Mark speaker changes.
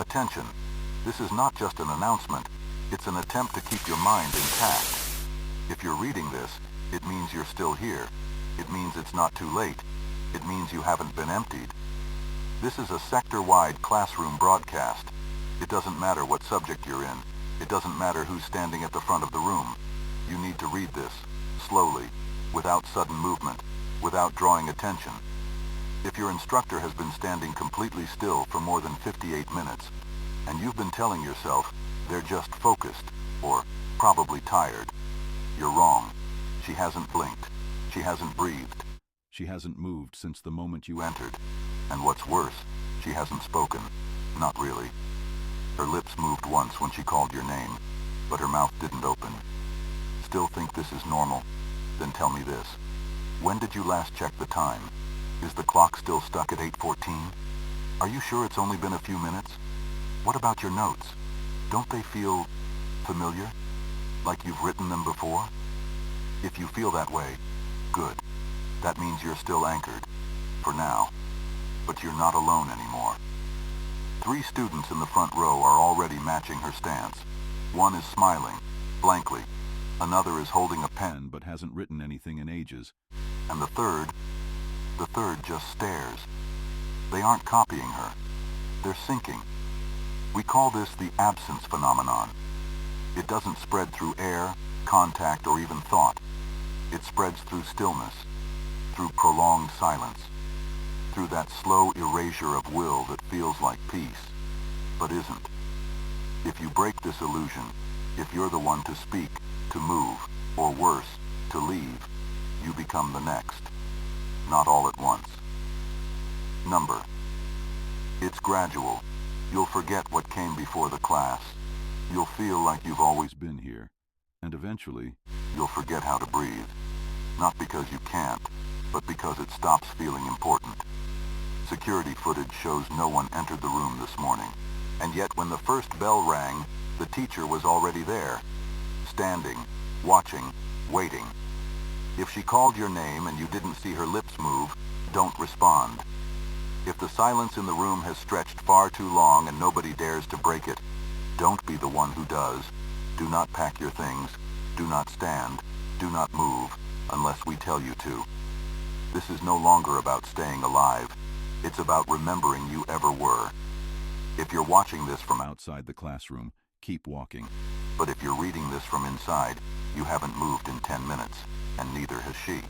Speaker 1: Attention. This is not just an announcement. It's an attempt to keep your mind intact. If you're reading this, it means you're still here. It means it's not too late. It means you haven't been emptied. This is a sector-wide classroom broadcast. It doesn't matter what subject you're in. It doesn't matter who's standing at the front of the room. You need to read this, slowly, without sudden movement, without drawing attention. If your instructor has been standing completely still for more than 58 minutes, and you've been telling yourself, they're just focused, or probably tired, you're wrong. She hasn't blinked. She hasn't breathed. She hasn't moved since the moment you entered. And what's worse, she hasn't spoken. Not really. Her lips moved once when she called your name, but her mouth didn't open. Still think this is normal? Then tell me this. When did you last check the time? Is the clock still stuck at 8:14? Are you sure it's only been a few minutes? What about your notes? Don't they feel familiar? Like you've written them before? If you feel that way, good. That means you're still anchored. For now. But you're not alone anymore. 3 students in the front row are already matching her stance. One is smiling, blankly. Another is holding a pen but hasn't written anything in ages. And the third just stares. They aren't copying her. They're sinking. We call this the absence phenomenon. It doesn't spread through air, contact, or even thought. It spreads through stillness, through prolonged silence, through that slow erasure of will that feels like peace, but isn't. If you break this illusion, if you're the one to speak, to move, or worse, to leave, you become the next. Not all at once. Number. It's gradual. You'll forget what came before the class. You'll feel like you've always been here. And eventually, you'll forget how to breathe. Not because you can't, but because it stops feeling important. Security footage shows no one entered the room this morning. And yet when the first bell rang, the teacher was already there. Standing, watching, waiting. If she called your name and you didn't see her lips move, don't respond. If the silence in the room has stretched far too long and nobody dares to break it, don't be the one who does. Do not pack your things. Do not stand. Do not move, unless we tell you to. This is no longer about staying alive. It's about remembering you ever were. If you're watching this from outside the classroom, keep walking. But if you're reading this from inside, you haven't moved in 10 minutes, and neither has she.